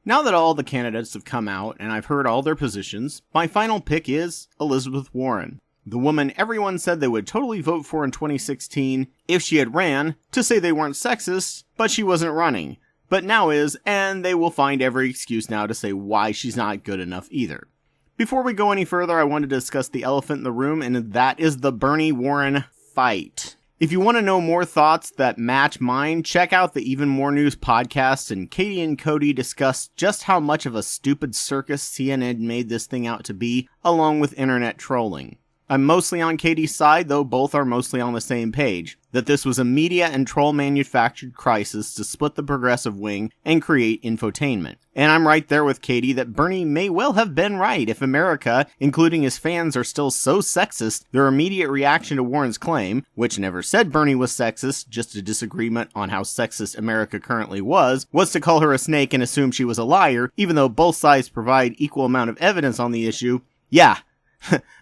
Now that all the candidates have come out and I've heard all their positions, my final pick is Elizabeth Warren. The woman everyone said they would totally vote for in 2016 if she had ran to say they weren't sexist, but she wasn't running. But now is, and they will find every excuse now to say why she's not good enough either. Before we go any further, I want to discuss the elephant in the room, and that is the Bernie-Warren fight. If you want to know more thoughts that match mine, check out the Even More News podcast, and Katie and Cody discuss just how much of a stupid circus CNN made this thing out to be, along with internet trolling. I'm mostly on Katie's side, though both are mostly on the same page, that this was a media and troll-manufactured crisis to split the progressive wing and create infotainment. And I'm right there with Katie that Bernie may well have been right if America, including his fans, are still so sexist, their immediate reaction to Warren's claim, which never said Bernie was sexist, just a disagreement on how sexist America currently was to call her a snake and assume she was a liar, even though both sides provide equal amount of evidence on the issue. Yeah.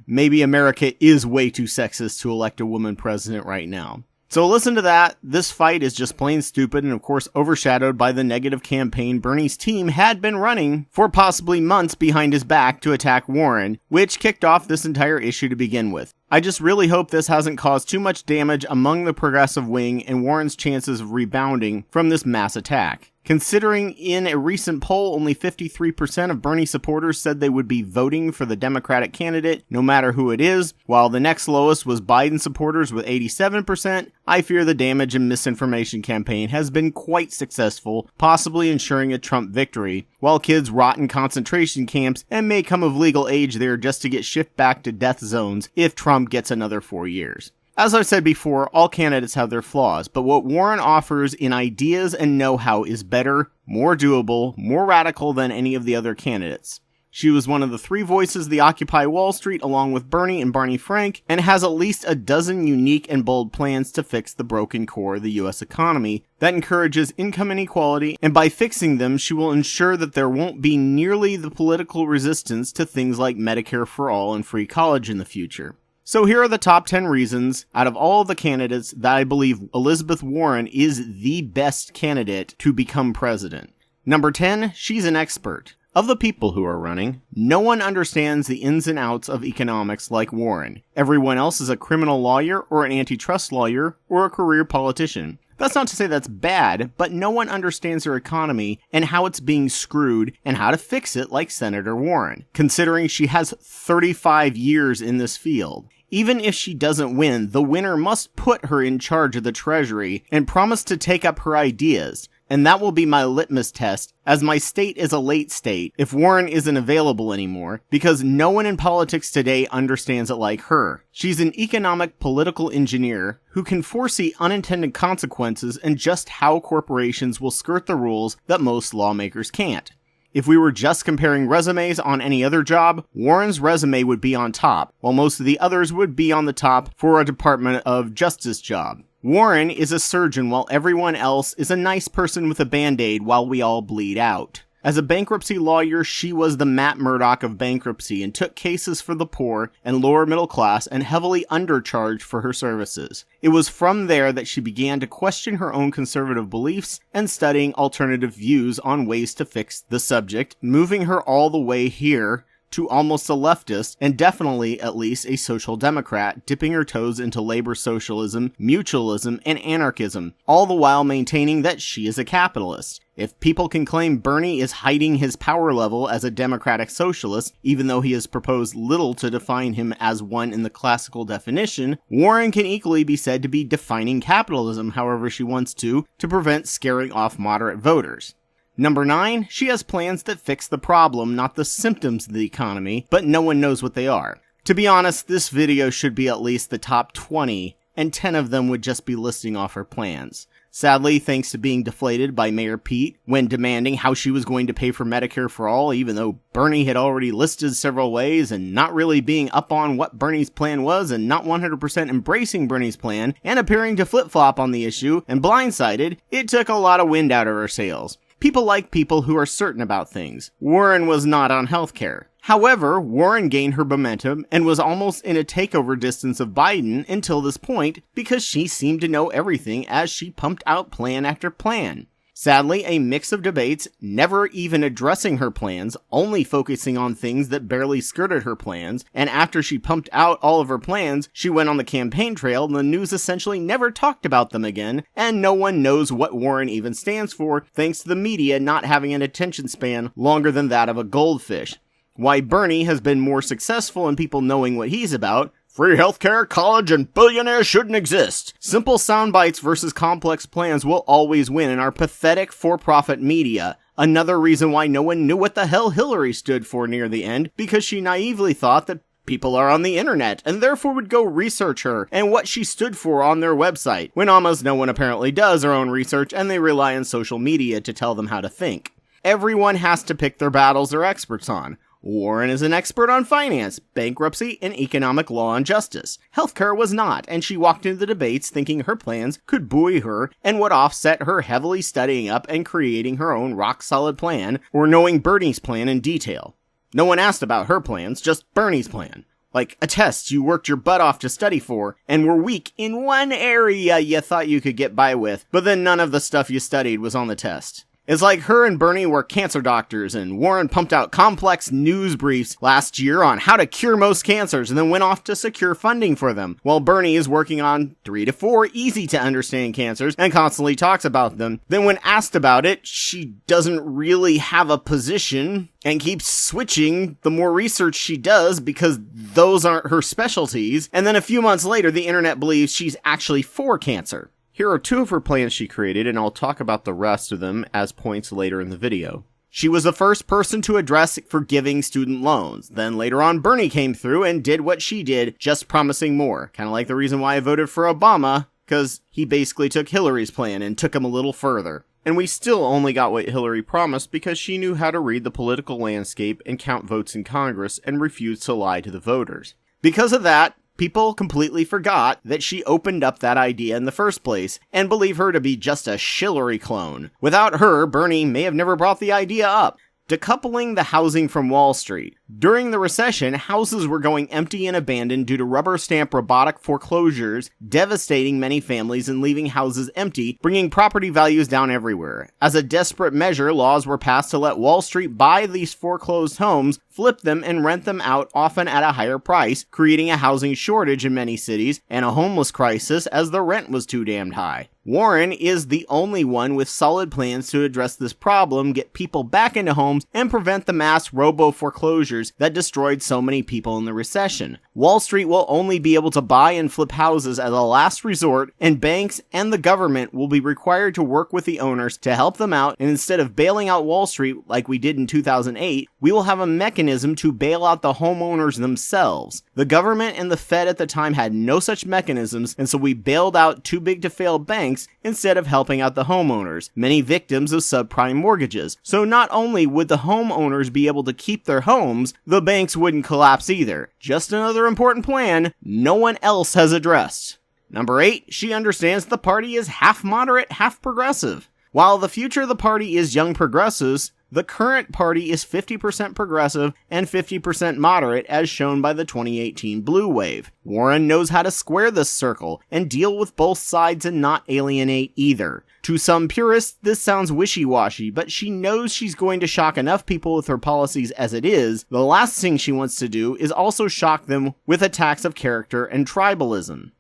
Maybe America is way too sexist to elect a woman president right now. So listen to that. This fight is just plain stupid and of course overshadowed by the negative campaign Bernie's team had been running for possibly months behind his back to attack Warren, which kicked off this entire issue to begin with. I just really hope this hasn't caused too much damage among the progressive wing and Warren's chances of rebounding from this mass attack. Considering in a recent poll only 53% of Bernie supporters said they would be voting for the Democratic candidate, no matter who it is, while the next lowest was Biden supporters with 87%, I fear the damage and misinformation campaign has been quite successful, possibly ensuring a Trump victory, while kids rot in concentration camps and may come of legal age there just to get shipped back to death zones if Trump gets another 4 years. As I've said before, all candidates have their flaws, but what Warren offers in ideas and know-how is better, more doable, more radical than any of the other candidates. She was one of the three voices of the Occupy Wall Street along with Bernie and Barney Frank, and has at least a dozen unique and bold plans to fix the broken core of the US economy that encourages income inequality, and by fixing them, she will ensure that there won't be nearly the political resistance to things like Medicare for all and free college in the future. So here are the top 10 reasons, out of all the candidates, that I believe Elizabeth Warren is the best candidate to become president. Number 10, she's an expert. Of the people who are running, no one understands the ins and outs of economics like Warren. Everyone else is a criminal lawyer or an antitrust lawyer or a career politician. That's not to say that's bad, but no one understands her economy and how it's being screwed and how to fix it like Senator Warren, considering she has 35 years in this field. Even if she doesn't win, the winner must put her in charge of the Treasury and promise to take up her ideas. And that will be my litmus test, as my state is a late state if Warren isn't available anymore, because no one in politics today understands it like her. She's an economic political engineer who can foresee unintended consequences and just how corporations will skirt the rules that most lawmakers can't. If we were just comparing resumes on any other job, Warren's resume would be on top, while most of the others would be on the top for a Department of Justice job. Warren is a surgeon while everyone else is a nice person with a band-aid while we all bleed out. As a bankruptcy lawyer, she was the Matt Murdock of bankruptcy and took cases for the poor and lower middle class and heavily undercharged for her services. It was from there that she began to question her own conservative beliefs and studying alternative views on ways to fix the subject, moving her all the way here to almost a leftist, and definitely at least a social democrat, dipping her toes into labor socialism, mutualism, and anarchism, all the while maintaining that she is a capitalist. If people can claim Bernie is hiding his power level as a democratic socialist, even though he has proposed little to define him as one in the classical definition, Warren can equally be said to be defining capitalism however she wants to prevent scaring off moderate voters. Number 9, she has plans that fix the problem, not the symptoms of the economy, but no one knows what they are. To be honest, this video should be at least the top 20, and 10 of them would just be listing off her plans. Sadly, thanks to being deflated by Mayor Pete when demanding how she was going to pay for Medicare for all, even though Bernie had already listed several ways, and not really being up on what Bernie's plan was and not 100% embracing Bernie's plan and appearing to flip-flop on the issue and blindsided, it took a lot of wind out of her sails. People like people who are certain about things. Warren was not on healthcare. However, Warren gained her momentum and was almost in a takeover distance of Biden until this point because she seemed to know everything as she pumped out plan after plan. Sadly, a mix of debates, never even addressing her plans, only focusing on things that barely skirted her plans, and after she pumped out all of her plans, she went on the campaign trail and the news essentially never talked about them again, and no one knows what Warren even stands for, thanks to the media not having an attention span longer than that of a goldfish. Why Bernie has been more successful in people knowing what he's about. Free healthcare, college, and billionaires shouldn't exist. Simple sound bites versus complex plans will always win in our pathetic for-profit media. Another reason why no one knew what the hell Hillary stood for near the end, because she naively thought that people are on the internet, and therefore would go research her and what she stood for on their website, when almost no one apparently does their own research, and they rely on social media to tell them how to think. Everyone has to pick their battles they're experts on. Warren is an expert on finance, bankruptcy, and economic law and justice. Healthcare was not, and she walked into the debates thinking her plans could buoy her and would offset her heavily studying up and creating her own rock-solid plan, or knowing Bernie's plan in detail. No one asked about her plans, just Bernie's plan. Like a test you worked your butt off to study for, and were weak in one area you thought you could get by with, but then none of the stuff you studied was on the test. It's like her and Bernie were cancer doctors, and Warren pumped out complex news briefs last year on how to cure most cancers and then went off to secure funding for them, while Bernie is working on 3 to 4 easy-to-understand cancers and constantly talks about them. Then when asked about it, she doesn't really have a position and keeps switching the more research she does because those aren't her specialties, and then a few months later the internet believes she's actually for cancer. Here are 2 of her plans she created, and I'll talk about the rest of them as points later in the video. She was the first person to address forgiving student loans. Then later on, Bernie came through and did what she did, just promising more. Kind of like the reason why I voted for Obama, because he basically took Hillary's plan and took him a little further. And we still only got what Hillary promised because she knew how to read the political landscape and count votes in Congress and refused to lie to the voters. Because of that, people completely forgot that she opened up that idea in the first place, and believe her to be just a Hillary clone. Without her, Bernie may have never brought the idea up. Decoupling the housing from Wall Street. During the recession, houses were going empty and abandoned due to rubber stamp robotic foreclosures, devastating many families and leaving houses empty, bringing property values down everywhere. As a desperate measure, laws were passed to let Wall Street buy these foreclosed homes, flip them, and rent them out, often at a higher price, creating a housing shortage in many cities and a homeless crisis as the rent was too damned high. Warren is the only one with solid plans to address this problem, get people back into homes, and prevent the mass robo-foreclosures that destroyed so many people in the recession. Wall Street will only be able to buy and flip houses as a last resort, and banks and the government will be required to work with the owners to help them out, and instead of bailing out Wall Street like we did in 2008, we will have a mechanism to bail out the homeowners themselves. The government and the Fed at the time had no such mechanisms, and so we bailed out too big to fail banks instead of helping out the homeowners, many victims of subprime mortgages. So not only would the homeowners be able to keep their homes, the banks wouldn't collapse either. Just another important plan no one else has addressed. Number 8, she understands the party is half moderate, half progressive. While the future of the party is young progressives, the current party is 50% progressive and 50% moderate, as shown by the 2018 blue wave. Warren knows how to square this circle and deal with both sides and not alienate either. To some purists, this sounds wishy-washy, but she knows she's going to shock enough people with her policies as it is. The last thing she wants to do is also shock them with attacks of character and tribalism.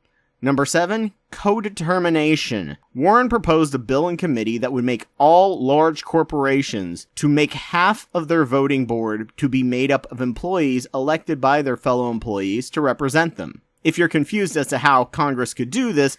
Number 7, Codetermination. Warren proposed a bill in committee that would make all large corporations to make half of their voting board to be made up of employees elected by their fellow employees to represent them. If you're confused as to how Congress could do this,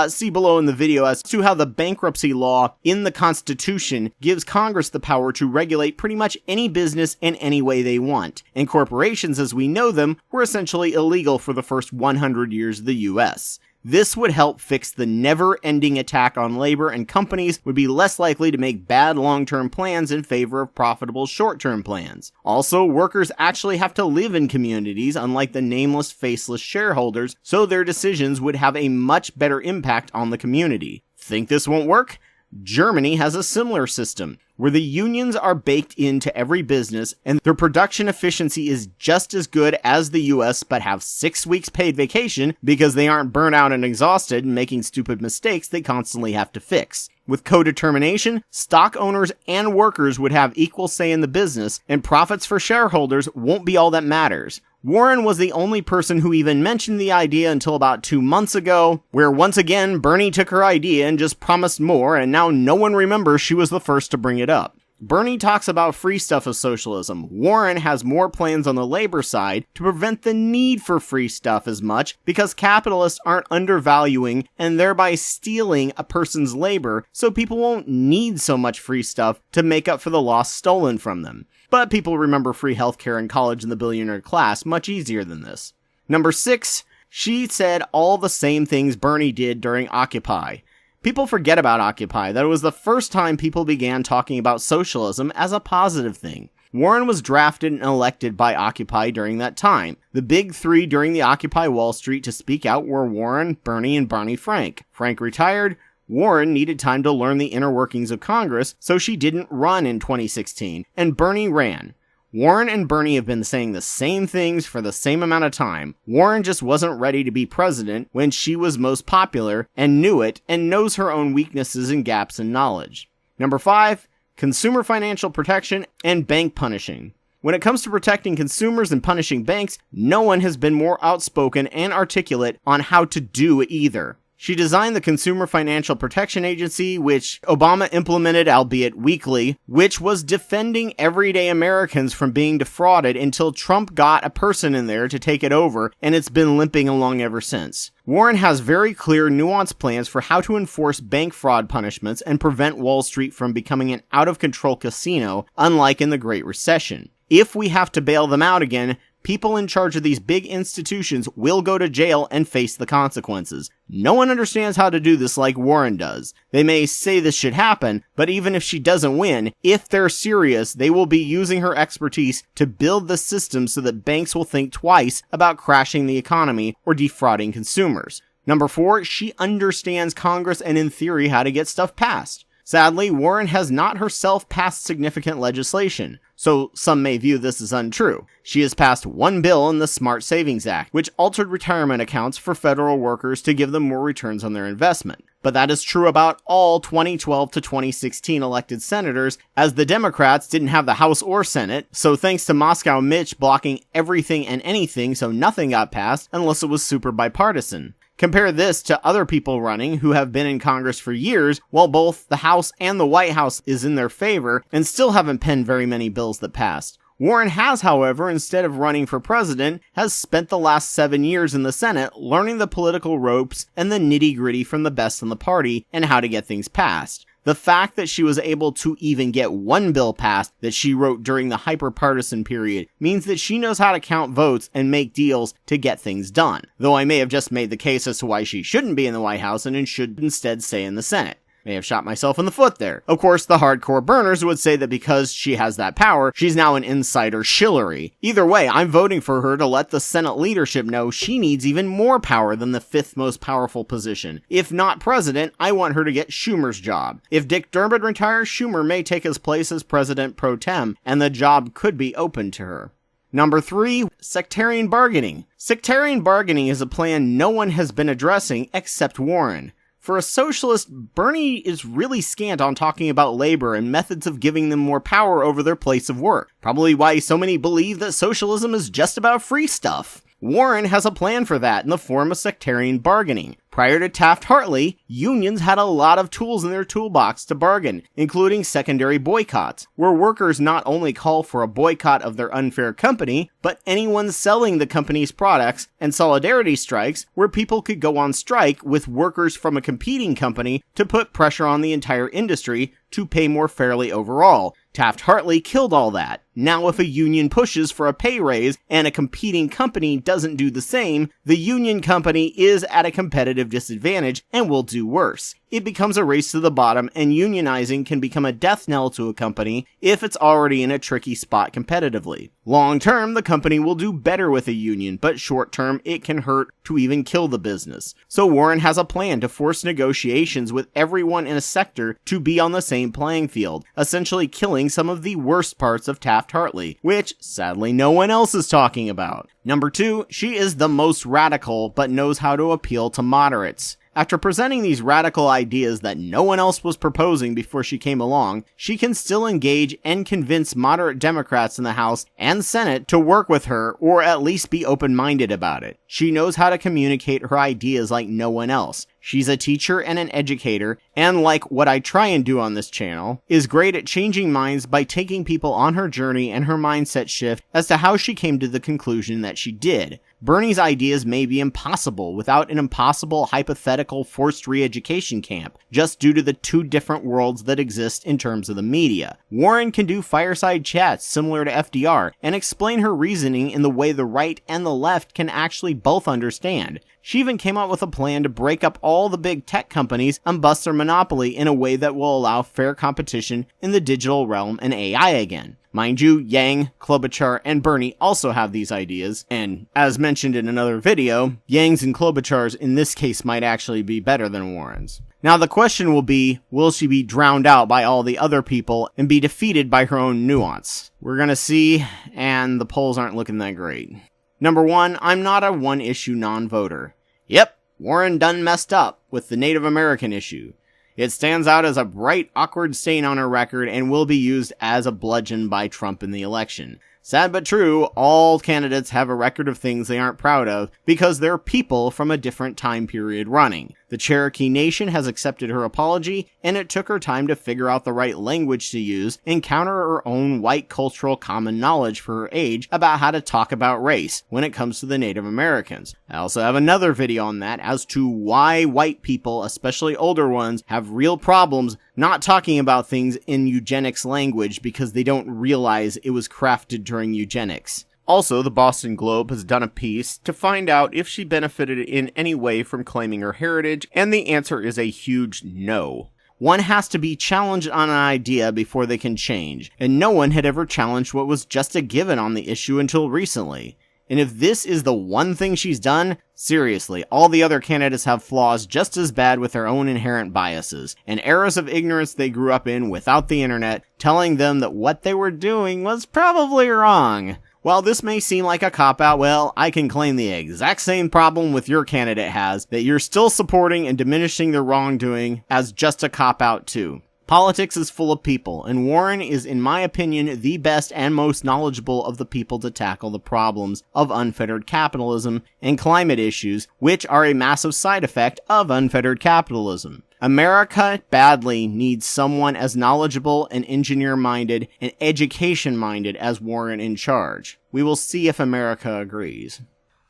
see below in the video as to how the bankruptcy law in the Constitution gives Congress the power to regulate pretty much any business in any way they want, and corporations as we know them were essentially illegal for the first 100 years of the US. This would help fix the never-ending attack on labor, and companies would be less likely to make bad long-term plans in favor of profitable short-term plans. Also, workers actually have to live in communities, unlike the nameless, faceless shareholders, so their decisions would have a much better impact on the community. Think this won't work? Germany has a similar system, where the unions are baked into every business, and their production efficiency is just as good as the US, but have 6 weeks paid vacation because they aren't burnt out and exhausted and making stupid mistakes they constantly have to fix. With codetermination, stock owners and workers would have equal say in the business, and profits for shareholders won't be all that matters. Warren was the only person who even mentioned the idea until about 2 months ago, where once again Bernie took her idea and just promised more, and now no one remembers she was the first to bring it up. Bernie talks about free stuff of socialism. Warren has more plans on the labor side to prevent the need for free stuff as much because capitalists aren't undervaluing and thereby stealing a person's labor, so people won't need so much free stuff to make up for the loss stolen from them. But people remember free healthcare in college and the billionaire class much easier than this. Number 6, she said all the same things Bernie did during Occupy. People forget about Occupy, that it was the first time people began talking about socialism as a positive thing. Warren was drafted and elected by Occupy during that time. The big three during the Occupy Wall Street to speak out were Warren, Bernie, and Barney Frank. Frank retired. Warren needed time to learn the inner workings of Congress, so she didn't run in 2016, and Bernie ran. Warren and Bernie have been saying the same things for the same amount of time. Warren just wasn't ready to be president when she was most popular and knew it and knows her own weaknesses and gaps in knowledge. Number 5, consumer financial protection and bank punishing. When it comes to protecting consumers and punishing banks, no one has been more outspoken and articulate on how to do either. She designed the Consumer Financial Protection Agency, which Obama implemented, albeit weakly, which was defending everyday Americans from being defrauded until Trump got a person in there to take it over, and it's been limping along ever since. Warren has very clear, nuanced plans for how to enforce bank fraud punishments and prevent Wall Street from becoming an out-of-control casino, unlike in the Great Recession. If we have to bail them out again, people in charge of these big institutions will go to jail and face the consequences. No one understands how to do this like Warren does. They may say this should happen, but even if she doesn't win, if they're serious, they will be using her expertise to build the system so that banks will think twice about crashing the economy or defrauding consumers. Number 4, she understands Congress and in theory how to get stuff passed. Sadly, Warren has not herself passed significant legislation, so some may view this as untrue. She has passed one bill in the Smart Savings Act, which altered retirement accounts for federal workers to give them more returns on their investment. But that is true about all 2012 to 2016 elected senators, as the Democrats didn't have the House or Senate, so thanks to Moscow Mitch blocking everything and anything so nothing got passed unless it was super bipartisan. Compare this to other people running who have been in Congress for years, while both the House and the White House is in their favor, and still haven't penned very many bills that passed. Warren has, however, instead of running for president, has spent the last 7 years in the Senate learning the political ropes and the nitty-gritty from the best in the party and how to get things passed. The fact that she was able to even get one bill passed that she wrote during the hyper-partisan period means that she knows how to count votes and make deals to get things done. Though I may have just made the case as to why she shouldn't be in the White House and should instead stay in the Senate. May have shot myself in the foot there. Of course, the hardcore burners would say that because she has that power, she's now an insider shillery. Either way, I'm voting for her to let the Senate leadership know she needs even more power than the 5th most powerful position. If not president, I want her to get Schumer's job. If Dick Durbin retires, Schumer may take his place as president pro tem, and the job could be open to her. Number 3, sectarian bargaining. Sectarian bargaining is a plan no one has been addressing except Warren. For a socialist, Bernie is really scant on talking about labor and methods of giving them more power over their place of work. Probably why so many believe that socialism is just about free stuff. Warren has a plan for that in the form of sectarian bargaining. Prior to Taft-Hartley, unions had a lot of tools in their toolbox to bargain, including secondary boycotts, where workers not only call for a boycott of their unfair company, but anyone selling the company's products, and solidarity strikes, where people could go on strike with workers from a competing company to put pressure on the entire industry to pay more fairly overall. Taft-Hartley killed all that. Now if a union pushes for a pay raise and a competing company doesn't do the same, the union company is at a competitive disadvantage and will do worse. It becomes a race to the bottom, and unionizing can become a death knell to a company if it's already in a tricky spot competitively. Long term, the company will do better with a union, but short term, it can hurt to even kill the business. So Warren has a plan to force negotiations with everyone in a sector to be on the same playing field, essentially killing some of the worst parts of Taft-Hartley, which sadly no one else is talking about. Number 2, she is the most radical, but knows how to appeal to moderates. After presenting these radical ideas that no one else was proposing before she came along, she can still engage and convince moderate Democrats in the House and Senate to work with her or at least be open-minded about it. She knows how to communicate her ideas like no one else. She's a teacher and an educator, and like what I try and do on this channel, is great at changing minds by taking people on her journey and her mindset shift as to how she came to the conclusion that she did. Bernie's ideas may be impossible without an impossible hypothetical forced re-education camp, just due to the two different worlds that exist in terms of the media. Warren can do fireside chats similar to FDR and explain her reasoning in the way the right and the left can actually both understand. She even came up with a plan to break up all the big tech companies and bust their monopoly in a way that will allow fair competition in the digital realm and AI again. Mind you, Yang, Klobuchar, and Bernie also have these ideas, and as mentioned in another video, Yang's and Klobuchar's in this case might actually be better than Warren's. Now the question will be, will she be drowned out by all the other people and be defeated by her own nuance? We're gonna see, and the polls aren't looking that great. Number 1, I'm not a one-issue non-voter. Yep, Warren done messed up with the Native American issue. It stands out as a bright, awkward stain on her record and will be used as a bludgeon by Trump in the election. Sad but true, all candidates have a record of things they aren't proud of because they're people from a different time period running. The Cherokee Nation has accepted her apology, and it took her time to figure out the right language to use and counter her own white cultural common knowledge for her age about how to talk about race when it comes to the Native Americans. I also have another video on that as to why white people, especially older ones, have real problems not talking about things in eugenics language because they don't realize it was crafted during eugenics. Also, the Boston Globe has done a piece to find out if she benefited in any way from claiming her heritage, and the answer is a huge no. One has to be challenged on an idea before they can change, and no one had ever challenged what was just a given on the issue until recently. And if this is the one thing she's done, seriously, all the other candidates have flaws just as bad with their own inherent biases, and eras of ignorance they grew up in without the internet, telling them that what they were doing was probably wrong. While this may seem like a cop-out, well, I can claim the exact same problem with your candidate has, that you're still supporting and diminishing their wrongdoing as just a cop-out too. Politics is full of people, and Warren is, in my opinion, the best and most knowledgeable of the people to tackle the problems of unfettered capitalism and climate issues, which are a massive side effect of unfettered capitalism. America badly needs someone as knowledgeable and engineer-minded and education-minded as Warren in charge. We will see if America agrees.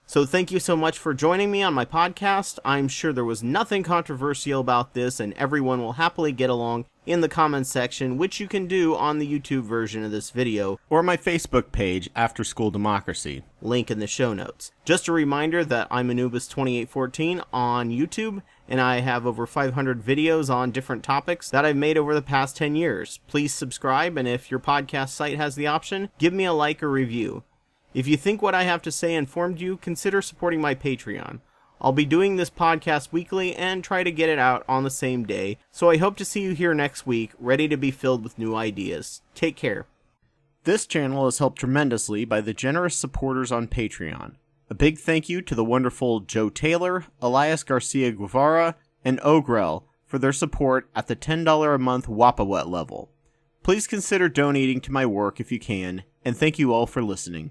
So thank you so much for joining me on my podcast. I'm sure there was nothing controversial about this, and everyone will happily get along in the comments section, which you can do on the YouTube version of this video, or my Facebook page, After School Democracy. Link in the show notes. Just a reminder that I'm Anubis 2814 on YouTube, and I have over 500 videos on different topics that I've made over the past 10 years. Please subscribe, and if your podcast site has the option, give me a like or review. If you think what I have to say informed you, consider supporting my Patreon. I'll be doing this podcast weekly and try to get it out on the same day, so I hope to see you here next week, ready to be filled with new ideas. Take care. This channel is helped tremendously by the generous supporters on Patreon. A big thank you to the wonderful Joe Taylor, Elias Garcia Guevara, and Ogrel for their support at the $10 a month Wapawet level. Please consider donating to my work if you can, and thank you all for listening.